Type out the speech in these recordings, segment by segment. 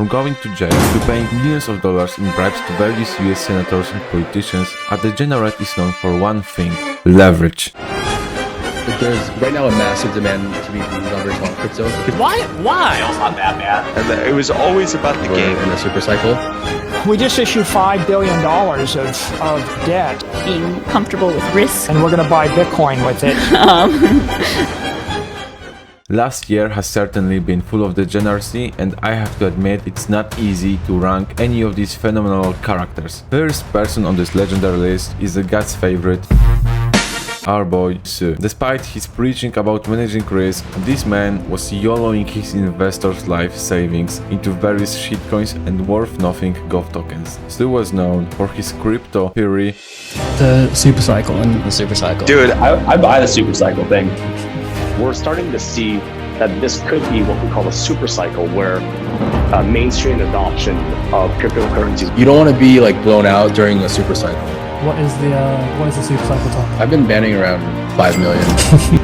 from going to jail to paying millions of dollars in bribes to various US senators and politicians, a degenerate is known for one thing: leverage. There's right now a massive demand to be leveraged on crypto. Why? It's not that bad. And it was always about the game. In a super cycle. We just issued $5 billion of debt, being comfortable with risk. and we're going to buy Bitcoin with it. Last year has certainly been full of degeneracy, and I have to admit it's not easy to rank any of these phenomenal characters. First person on this legendary list is the God's favorite, our boy Su. Despite his preaching about managing risk, this man was YOLOing his investors' life savings into various shitcoins and worth-nothing Gov tokens. Su was known for his crypto theory, the super cycle. The super cycle. Dude, I buy the super cycle thing. We're starting to see that this could be what we call a super cycle, where mainstream adoption of cryptocurrencies. You don't want to be like blown out during a super cycle. What is the super cycle talk? I've been banning around 5 million.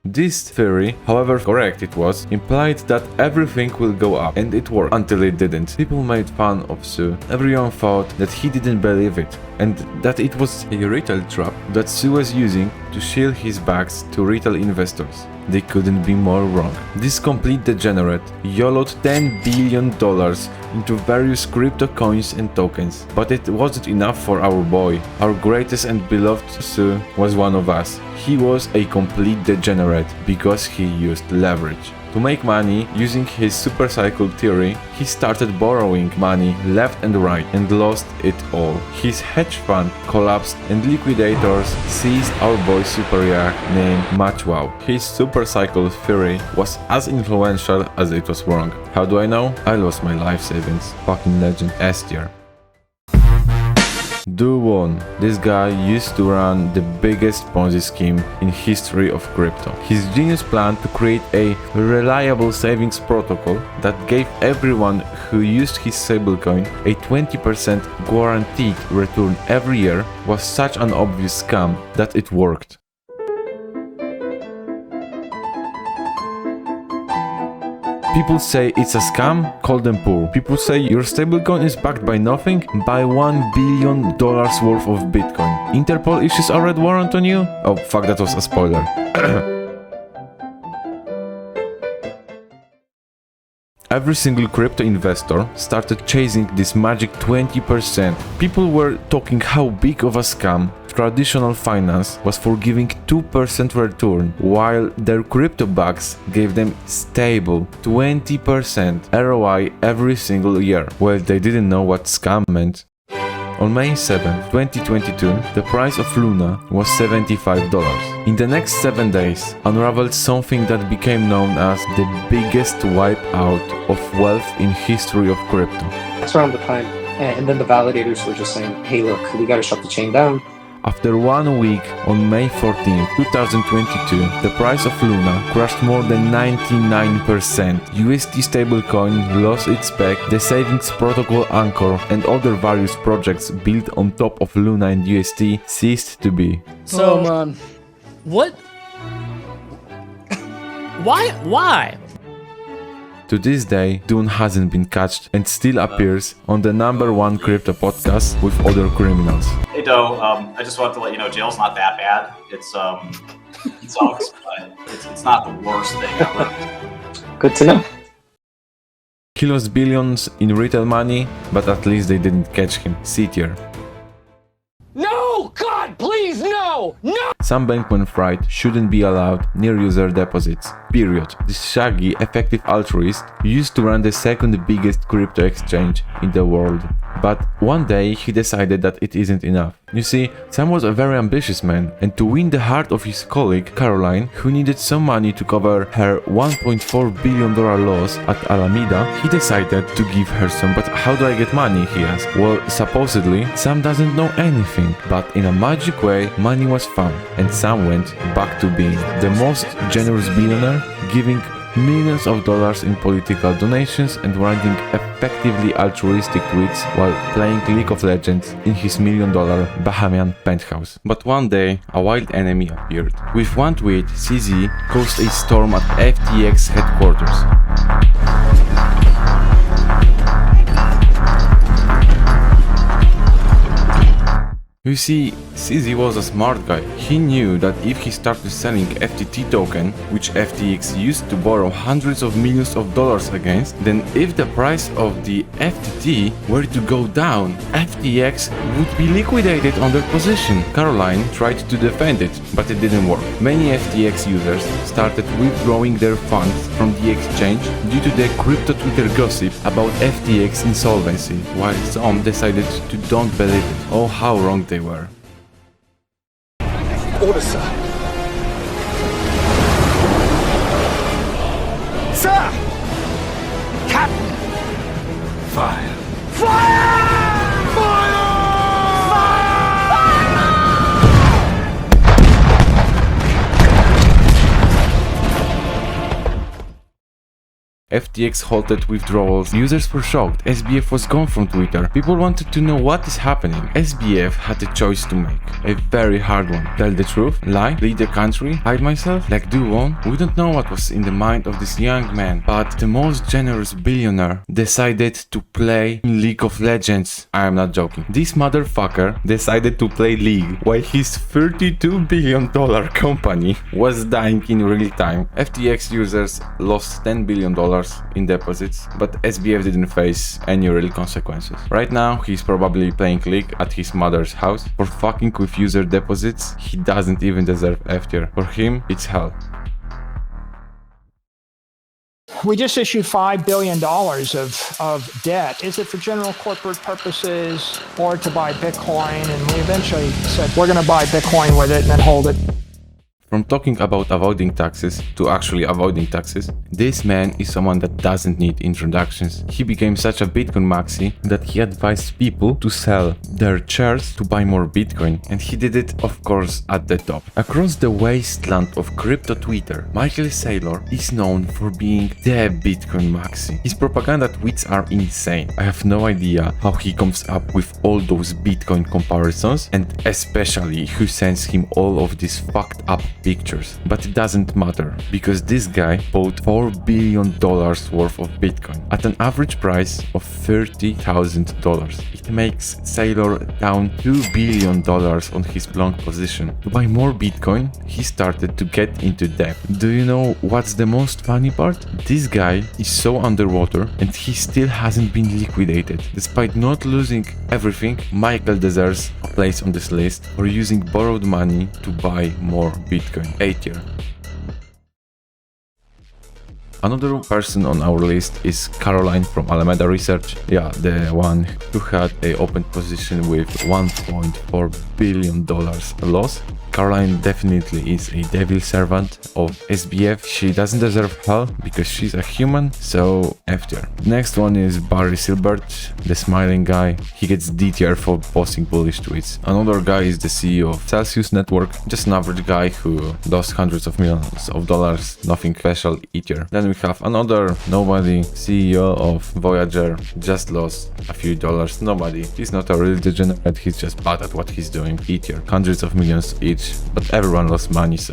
This theory, however correct it was, implied that everything will go up, and it worked until it didn't. People made fun of Su. Everyone thought that he didn't believe it, and that it was a retail trap that Su was using to shield his bags to retail investors. They couldn't be more wrong. This complete degenerate YOLO'd $10 billion into various crypto coins and tokens. But it wasn't enough for our boy. Our greatest and beloved Su was one of us. He was a complete degenerate because he used leverage. To make money using his supercycle theory, he started borrowing money left and right and lost it all. His hedge fund collapsed and liquidators seized our boy super yacht named Matchwow. His supercycle theory was as influential as it was wrong. How do I know? I lost my life savings. Fucking legend S tier. Kwon. This guy used to run the biggest Ponzi scheme in history of crypto. His genius plan to create a reliable savings protocol that gave everyone who used his stablecoin a 20% guaranteed return every year was such an obvious scam that it worked. People say it's a scam, call them poor. People say your stablecoin is backed by nothing, buy $1 billion worth of Bitcoin. Interpol issues a red warrant on you? Oh fuck, that was a spoiler. Every single crypto investor started chasing this magic 20%. People were talking how big of a scam traditional finance was for giving 2% return, while their crypto bucks gave them stable 20% ROI every single year. Well, they didn't know what scam meant. On May 7, 2022, the price of Luna was $75. In the next 7 days, unraveled something that became known as the biggest wipeout of wealth in history of crypto. That's around the time, and then the validators were just saying, hey look, we gotta shut the chain down. After 1 week, on May 14, 2022, the price of Luna crashed more than 99%. USD stablecoin lost its peg, the savings protocol Anchor and other various projects built on top of Luna and USD ceased to be. So, what? Why? To this day, Dune hasn't been catched and still appears on the #1 crypto podcast with other criminals. Hey Doe, I just wanted to let you know jail's not that bad. It sucks, but it's not the worst thing ever. Good to know. He lost billions in retail money, but at least they didn't catch him. C tier. No! God, please, no! No! Some bankman fraud shouldn't be allowed near user deposits. Period. This shaggy, effective altruist used to run the second biggest crypto exchange in the world. But one day he decided that it isn't enough. You see, Sam was a very ambitious man, and to win the heart of his colleague, Caroline, who needed some money to cover her $1.4 billion loss at Alameda, he decided to give her some. But how do I get money, he asked. Well, supposedly, Sam doesn't know anything, but in a magic way, money was found, and Sam went back to being the most generous billionaire, giving millions of dollars in political donations and writing effectively altruistic tweets while playing League of Legends in his $1 million Bahamian penthouse. But one day, a wild enemy appeared. With one tweet, CZ caused a storm at FTX headquarters. You see, CZ was a smart guy. He knew that if he started selling FTT token, which FTX used to borrow hundreds of millions of dollars against, then if the price of the FTT were to go down, FTX would be liquidated on their position. Caroline tried to defend it, but it didn't work. Many FTX users started withdrawing their funds from the exchange due to the crypto Twitter gossip about FTX insolvency, while some decided to don't believe it. Oh, how wrong they were. Order, sir. Sir! Captain! Fire! Fire! FTX halted withdrawals. Users were shocked. SBF was gone from Twitter. People wanted to know what is happening. SBF had a choice to make. A very hard one. Tell the truth? Lie? Lead the country? Hide myself? Like do one? We don't know what was in the mind of this young man, but the most generous billionaire decided to play in League of Legends. I am not joking. This motherfucker decided to play League while his $32 billion company was dying in real time. FTX users lost $10 billion in deposits, but SBF didn't face any real consequences. Right now, he's probably playing League at his mother's house. For fucking with user deposits, he doesn't even deserve F tier. For him, it's hell. We just issued $5 billion of debt. Is it for general corporate purposes or to buy Bitcoin? And we eventually said, we're going to buy Bitcoin with it and then hold it. From talking about avoiding taxes to actually avoiding taxes, this man is someone that doesn't need introductions. He became such a Bitcoin maxi that he advised people to sell their shares to buy more Bitcoin, and he did it, of course, at the top. Across the wasteland of crypto Twitter, Saylor is known for being the Bitcoin maxi. His propaganda tweets are insane. I have no idea how he comes up with all those Bitcoin comparisons, and especially who sends him all of these fucked up pictures. But it doesn't matter, because this guy bought $4 billion worth of Bitcoin at an average price of $30,000. It makes Saylor down $2 billion on his long position. To buy more Bitcoin, he started to get into debt. Do you know what's the most funny part? This guy is so underwater and he still hasn't been liquidated. Despite not losing everything, Michael deserves a place on this list for using borrowed money to buy more Bitcoin. A tier. Another person on our list is Caroline from Alameda Research. Yeah, the one who had a open position with $1.4 billion loss. Caroline definitely is a devil servant of SBF. She doesn't deserve hell because she's a human, so F tier. Next one is Barry Silbert, the smiling guy. He gets D tier for posting bullish tweets. Another guy is the CEO of Celsius Network, just an average guy who lost hundreds of millions of dollars, nothing special, E tier. Then we have another nobody, CEO of Voyager, just lost a few dollars, nobody. He's not a real degenerate, he's just bad at what he's doing, E tier. Hundreds of millions each, but everyone lost money, so